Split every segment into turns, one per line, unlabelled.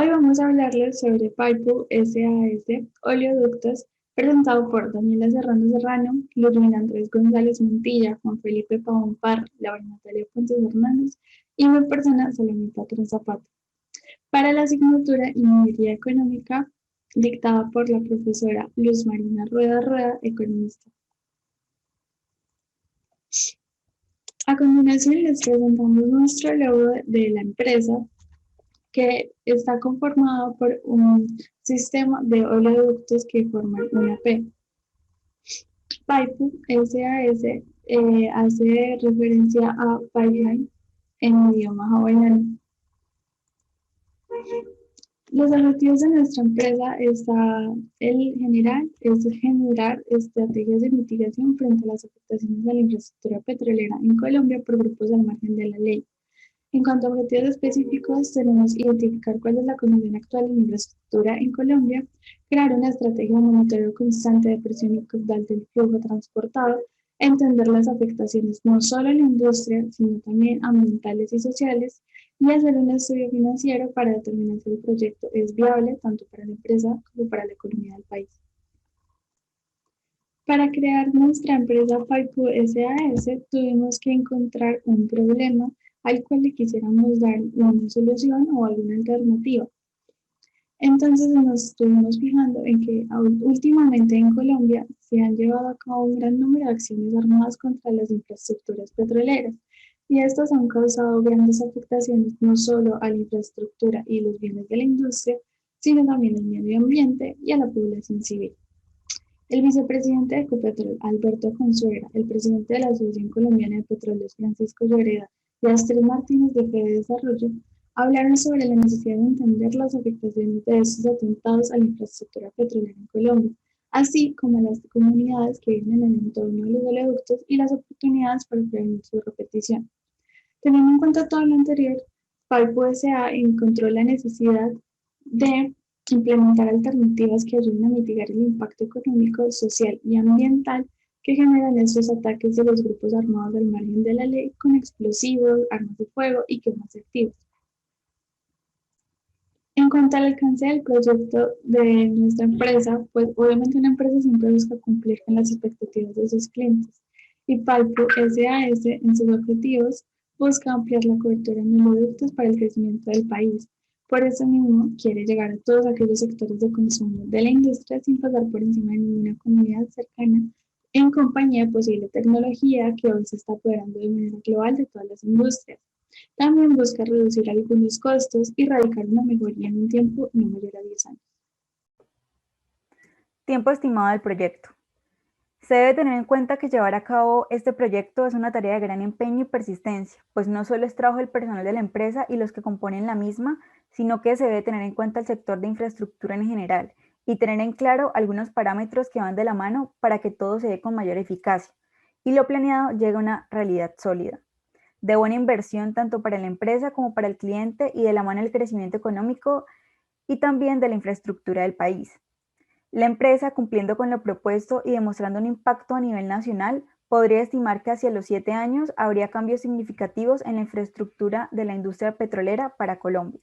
Hoy vamos a hablarles sobre Paipu SAS Oleoductos, presentado por Daniela Serrano Serrano, Ludmila Andrés González Montilla, Juan Felipe Pavón Parra, Laura Natalia Pontes Hernández y mi persona, Salomé Patrón Zapata. Para la asignatura Ingeniería Económica, dictada por la profesora Luz Marina Rueda Rueda, economista. A continuación les presentamos nuestro logo de la empresa, que está conformado por un sistema de oleoductos que forman una P. Paipu SAS hace referencia a pipeline en idioma hawaiano. Los objetivos de nuestra empresa es generar estrategias de mitigación frente a las afectaciones de la infraestructura petrolera en Colombia por grupos al margen de la ley. En cuanto a objetivos específicos, tenemos identificar cuál es la condición actual de la infraestructura en Colombia, crear una estrategia de monitoreo constante de presión y caudal del flujo transportado, entender las afectaciones no solo en la industria, sino también ambientales y sociales, y hacer un estudio financiero para determinar si el proyecto es viable tanto para la empresa como para la economía del país. Para crear nuestra empresa Paipu SAS, tuvimos que encontrar un problema al cual le quisiéramos dar una solución o alguna alternativa. Entonces nos estuvimos fijando en que últimamente en Colombia se han llevado a cabo un gran número de acciones armadas contra las infraestructuras petroleras, y estas han causado grandes afectaciones no solo a la infraestructura y los bienes de la industria, sino también al medio ambiente y a la población civil. El vicepresidente de Ecopetrol, Alberto Consuegra, el presidente de la Asociación Colombiana de Petróleos, Francisco Lloreda, y Astrid Martínez de Fede Desarrollo, hablaron sobre la necesidad de entender las afectaciones de estos atentados a la infraestructura petrolera en Colombia, así como a las comunidades que viven en el entorno de los oleoductos y las oportunidades para prevenir su repetición. Teniendo en cuenta todo lo anterior, Palpo S.A. encontró la necesidad de implementar alternativas que ayuden a mitigar el impacto económico, social y ambiental que generan estos ataques de los grupos armados al margen de la ley con explosivos, armas de fuego y quemas activas. En cuanto al alcance del proyecto de nuestra empresa, pues obviamente una empresa siempre busca cumplir con las expectativas de sus clientes. Y Palpo SAS en sus objetivos busca ampliar la cobertura en oleoductos para el crecimiento del país. Por eso mismo quiere llegar a todos aquellos sectores de consumo de la industria sin pasar por encima de ninguna comunidad cercana, en compañía de posible tecnología que hoy se está apoderando de manera global de todas las industrias. También busca reducir algunos costos y radicar una mejoría en un tiempo no mayor a 10 años.
Tiempo estimado del proyecto. Se debe tener en cuenta que llevar a cabo este proyecto es una tarea de gran empeño y persistencia, pues no solo es trabajo del personal de la empresa y los que componen la misma, sino que se debe tener en cuenta el sector de infraestructura en general y tener en claro algunos parámetros que van de la mano para que todo se dé con mayor eficacia y lo planeado llegue a una realidad sólida, de buena inversión tanto para la empresa como para el cliente y de la mano del crecimiento económico y también de la infraestructura del país. La empresa, cumpliendo con lo propuesto y demostrando un impacto a nivel nacional, podría estimar que hacia los 7 años habría cambios significativos en la infraestructura de la industria petrolera para Colombia.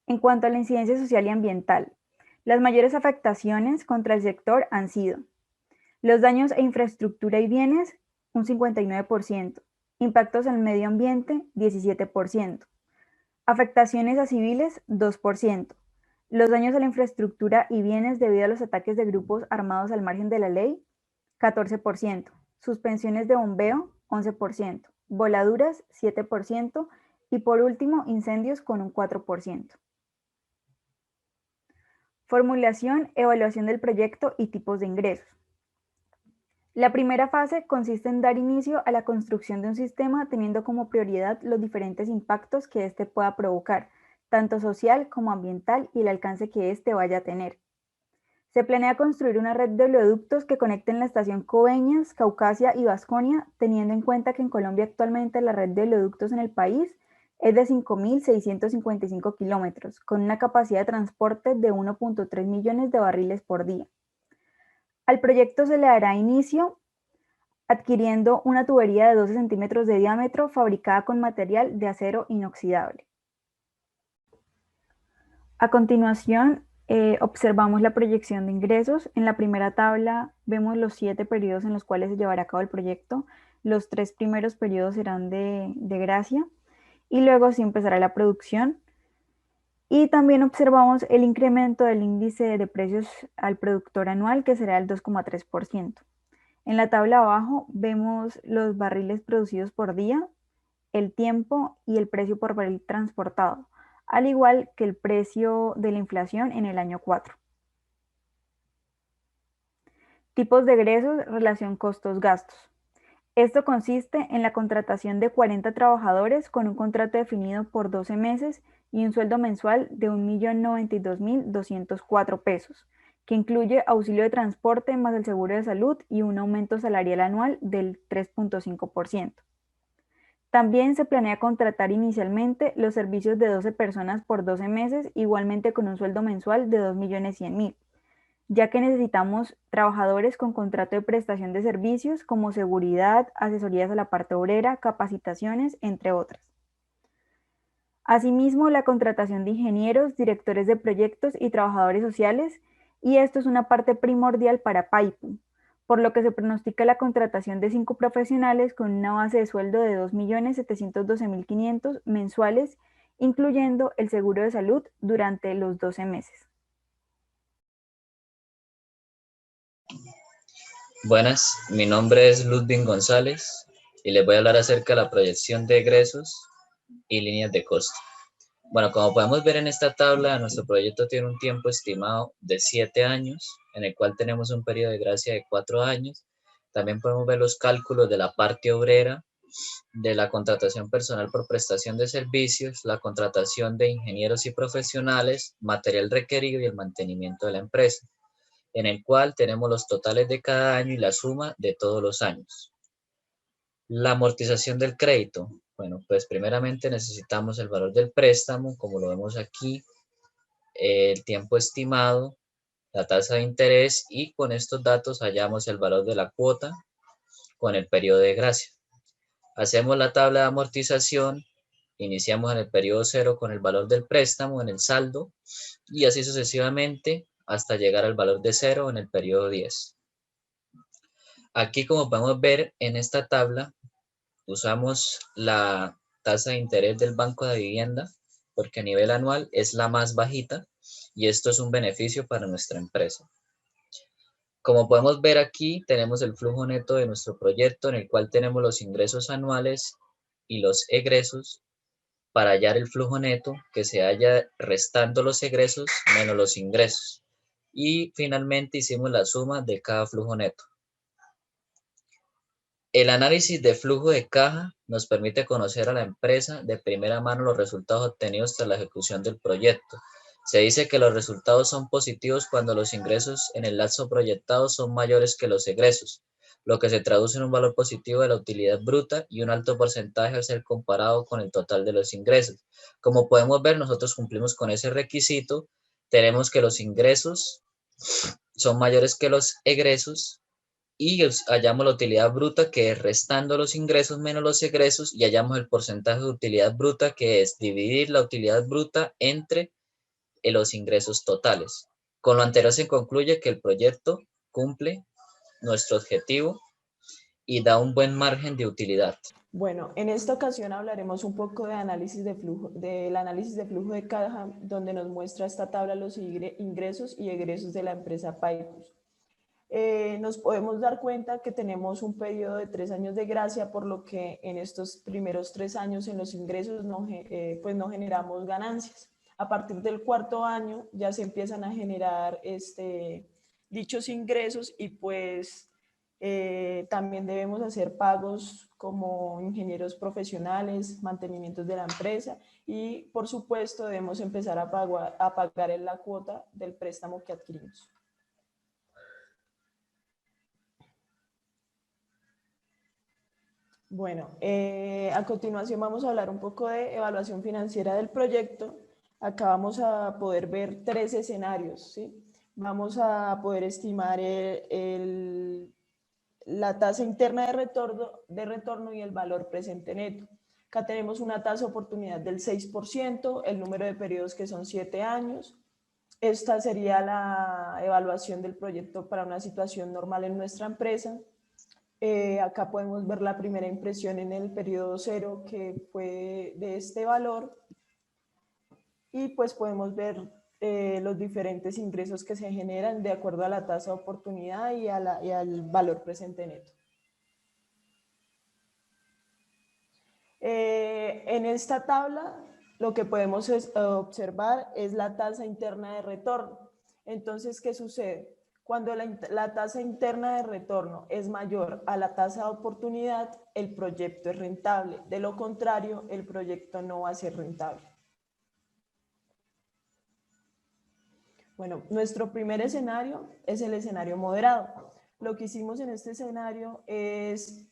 En cuanto a la incidencia social y ambiental, las mayores afectaciones contra el sector han sido los daños a infraestructura y bienes, un 59%, impactos al medio ambiente, 17%, afectaciones a civiles, 2%, los daños a la infraestructura y bienes debido a los ataques de grupos armados al margen de la ley, 14%, suspensiones de bombeo, 11%, voladuras, 7%, y por último, incendios con un 4%. Formulación, evaluación del proyecto y tipos de ingresos. La primera fase consiste en dar inicio a la construcción de un sistema teniendo como prioridad los diferentes impactos que éste pueda provocar, tanto social como ambiental, y el alcance que éste vaya a tener. Se planea construir una red de oleoductos que conecten la estación Coveñas, Caucasia y Vasconia, teniendo en cuenta que en Colombia actualmente la red de oleoductos en el país es de 5.655 kilómetros, con una capacidad de transporte de 1.3 millones de barriles por día. Al proyecto se le dará inicio adquiriendo una tubería de 12 centímetros de diámetro fabricada con material de acero inoxidable. A continuación, observamos la proyección de ingresos. En la primera tabla vemos los 7 periodos en los cuales se llevará a cabo el proyecto. Los 3 primeros periodos serán de gracia y luego sí empezará la producción. Y también observamos el incremento del índice de precios al productor anual, que será el 2,3%. En la tabla abajo vemos los barriles producidos por día, el tiempo y el precio por barril transportado, al igual que el precio de la inflación en el año 4. Tipos de egresos, relación costos-gastos. Esto consiste en la contratación de 40 trabajadores con un contrato definido por 12 meses y un sueldo mensual de 1.092.204 pesos, que incluye auxilio de transporte más el seguro de salud y un aumento salarial anual del 3,5%. También se planea contratar inicialmente los servicios de 12 personas por 12 meses, igualmente con un sueldo mensual de 2.100.000, ya que necesitamos trabajadores con contrato de prestación de servicios como seguridad, asesorías a la parte obrera, capacitaciones, entre otras. Asimismo, la contratación de ingenieros, directores de proyectos y trabajadores sociales, y esto es una parte primordial para Paipu, por lo que se pronostica la contratación de 5 profesionales con una base de sueldo de 2.712.500 mensuales, incluyendo el seguro de salud durante los 12 meses.
Buenas, mi nombre es Ludwig González y les voy a hablar acerca de la proyección de egresos y líneas de costo. Bueno, como podemos ver en esta tabla, nuestro proyecto tiene un tiempo estimado de 7 años, en el cual tenemos un periodo de gracia de 4 años. También podemos ver los cálculos de la parte obrera, de la contratación personal por prestación de servicios, la contratación de ingenieros y profesionales, material requerido y el mantenimiento de la empresa, en el cual tenemos los totales de cada año y la suma de todos los años. La amortización del crédito. Bueno, pues primeramente necesitamos el valor del préstamo, como lo vemos aquí, el tiempo estimado, la tasa de interés, y con estos datos hallamos el valor de la cuota con el periodo de gracia. Hacemos la tabla de amortización, iniciamos en el periodo 0 con el valor del préstamo en el saldo y así sucesivamente hasta llegar al valor de 0 en el periodo 10. Aquí, como podemos ver en esta tabla, usamos la tasa de interés del Banco de Vivienda porque a nivel anual es la más bajita y esto es un beneficio para nuestra empresa. Como podemos ver aquí, tenemos el flujo neto de nuestro proyecto, en el cual tenemos los ingresos anuales y los egresos para hallar el flujo neto, que se halla restando los egresos menos los ingresos. Y finalmente hicimos la suma de cada flujo neto. El análisis de flujo de caja nos permite conocer a la empresa de primera mano los resultados obtenidos tras la ejecución del proyecto. Se dice que los resultados son positivos cuando los ingresos en el lapso proyectado son mayores que los egresos, lo que se traduce en un valor positivo de la utilidad bruta y un alto porcentaje al ser comparado con el total de los ingresos. Como podemos ver, nosotros cumplimos con ese requisito. Tenemos que los ingresos son mayores que los egresos y hallamos la utilidad bruta, que es restando los ingresos menos los egresos, y hallamos el porcentaje de utilidad bruta, que es dividir la utilidad bruta entre los ingresos totales. Con lo anterior se concluye que el proyecto cumple nuestro objetivo y da un buen margen de utilidad.
Bueno, en esta ocasión hablaremos un poco de análisis de flujo, del análisis de flujo de caja, donde nos muestra esta tabla los ingresos y egresos de la empresa Paipus. Nos podemos dar cuenta que tenemos un periodo de 3 años de gracia, por lo que en estos primeros 3 años en los ingresos pues no generamos ganancias. A partir del 4.º año ya se empiezan a generar dichos ingresos y pues también debemos hacer pagos como ingenieros profesionales, mantenimientos de la empresa y por supuesto debemos empezar a pagar en la cuota del préstamo que adquirimos. Bueno, a continuación vamos a hablar un poco de evaluación financiera del proyecto. Acá vamos a poder ver 3 escenarios, ¿sí? Vamos a poder estimar la tasa interna de retorno y el valor presente neto. Acá tenemos una tasa de oportunidad del 6%, el número de periodos que son 7 años, Esta sería la evaluación del proyecto para una situación normal en nuestra empresa. Acá podemos ver la primera impresión en el periodo 0, que fue de este valor, y pues podemos ver los diferentes ingresos que se generan de acuerdo a la tasa de oportunidad y al valor presente neto. En esta tabla lo que podemos observar es la tasa interna de retorno. Entonces, ¿qué sucede? Cuando la tasa interna de retorno es mayor a la tasa de oportunidad, el proyecto es rentable. De lo contrario, el proyecto no va a ser rentable. Bueno, nuestro primer escenario es el escenario moderado. Lo que hicimos en este escenario es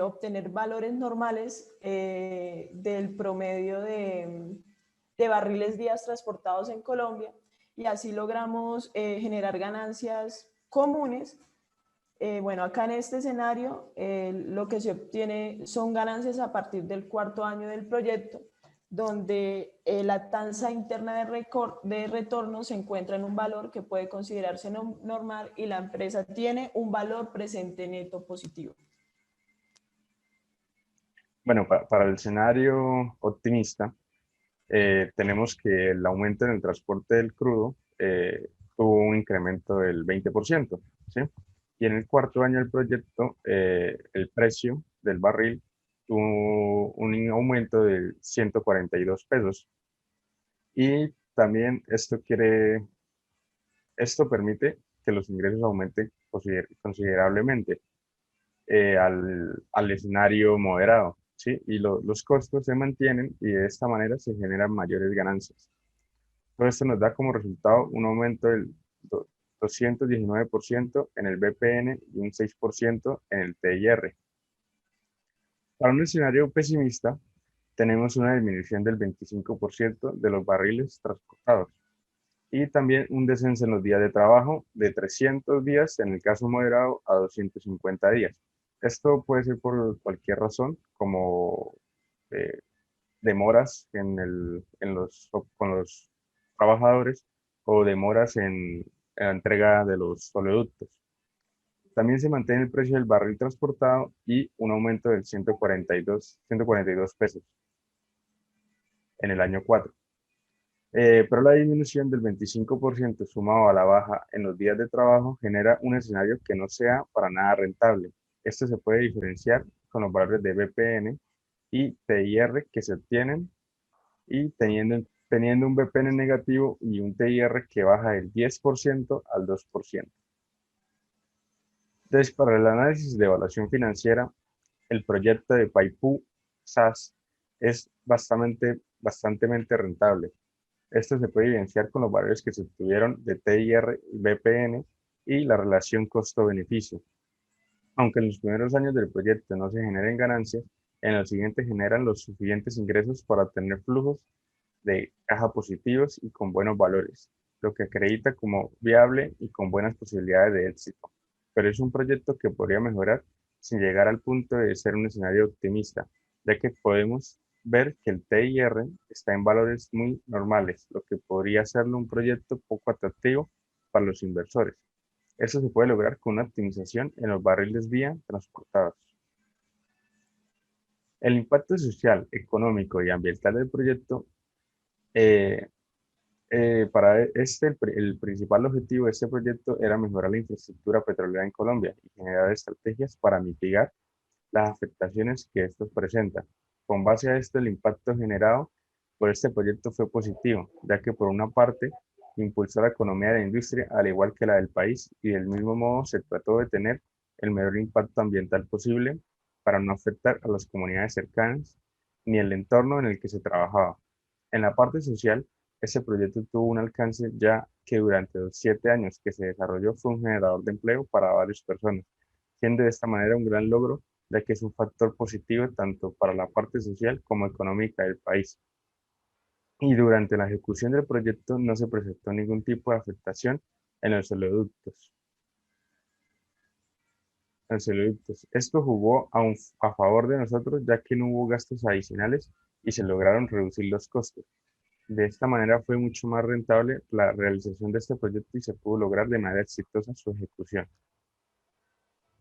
obtener valores normales del promedio de barriles días transportados en Colombia, y así logramos generar ganancias comunes. Bueno, acá en este escenario lo que se obtiene son ganancias a partir del cuarto año del proyecto, donde la tasa interna de retorno se encuentra en un valor que puede considerarse normal y la empresa tiene un valor presente neto positivo.
Bueno, para el escenario optimista, tenemos que el aumento en el transporte del crudo tuvo un incremento del 20%, ¿sí? Y en el cuarto año del proyecto, el precio del barril tuvo un aumento de 142 pesos. Y también esto permite que los ingresos aumenten considerablemente al escenario moderado, ¿sí? Y los costos se mantienen y de esta manera se generan mayores ganancias. Todo esto nos da como resultado un aumento del 219% en el BPN y un 6% en el TIR. Para un escenario pesimista, tenemos una disminución del 25% de los barriles transportados y también un descenso en los días de trabajo de 300 días en el caso moderado a 250 días. Esto puede ser por cualquier razón, como eh, demoras con los trabajadores o demoras en la entrega de los oleoductos. También se mantiene el precio del barril transportado y un aumento del 142 pesos en el año 4. Pero la disminución del 25% sumado a la baja en los días de trabajo genera un escenario que no sea para nada rentable. Esto se puede diferenciar con los valores de BPN y TIR que se obtienen y teniendo un BPN negativo y un TIR que baja del 10% al 2%. Entonces, para el análisis de evaluación financiera, el proyecto de Paipú SAS es bastante rentable. Esto se puede evidenciar con los valores que se obtuvieron de TIR y BPN y la relación costo-beneficio. Aunque en los primeros años del proyecto no se generen ganancias, en los siguientes generan los suficientes ingresos para obtener flujos de caja positivos y con buenos valores, lo que acredita como viable y con buenas posibilidades de éxito. Pero es un proyecto que podría mejorar sin llegar al punto de ser un escenario optimista, ya que podemos ver que el TIR está en valores muy normales, lo que podría hacerlo un proyecto poco atractivo para los inversores. Eso se puede lograr con una optimización en los barriles vía transportados. El impacto social, económico y ambiental del proyecto, para el principal objetivo de este proyecto era mejorar la infraestructura petrolera en Colombia y generar estrategias para mitigar las afectaciones que estos presentan. Con base a esto, el impacto generado por este proyecto fue positivo, ya que por una parte impulsó la economía de la industria al igual que la del país y del mismo modo se trató de tener el menor impacto ambiental posible para no afectar a las comunidades cercanas ni el entorno en el que se trabajaba. En la parte social, este proyecto tuvo un alcance ya que durante los 7 años que se desarrolló fue un generador de empleo para varias personas, siendo de esta manera un gran logro, ya que es un factor positivo tanto para la parte social como económica del país. Y durante la ejecución del proyecto no se presentó ningún tipo de afectación en los oleoductos. Esto jugó a favor de nosotros, ya que no hubo gastos adicionales y se lograron reducir los costos. De esta manera fue mucho más rentable la realización de este proyecto y se pudo lograr de manera exitosa su ejecución.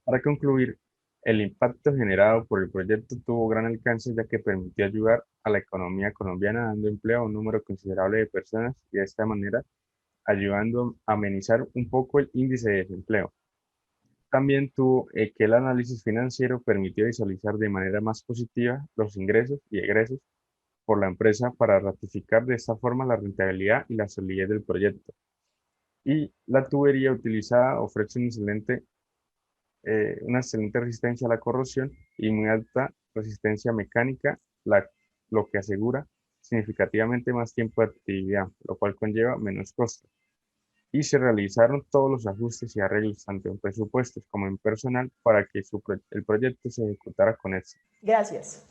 Para concluir, el impacto generado por el proyecto tuvo gran alcance ya que permitió ayudar a la economía colombiana dando empleo a un número considerable de personas y de esta manera ayudando a amenizar un poco el índice de desempleo. También tuvo que el análisis financiero permitió visualizar de manera más positiva los ingresos y egresos por la empresa para ratificar de esta forma la rentabilidad y la solidez del proyecto. Y la tubería utilizada ofrece una excelente resistencia a la corrosión y muy alta resistencia mecánica, lo que asegura significativamente más tiempo de actividad, lo cual conlleva menos costos. Y se realizaron todos los ajustes y arreglos, tanto en presupuestos como en personal, para que el proyecto se ejecutara con éxito.
Gracias.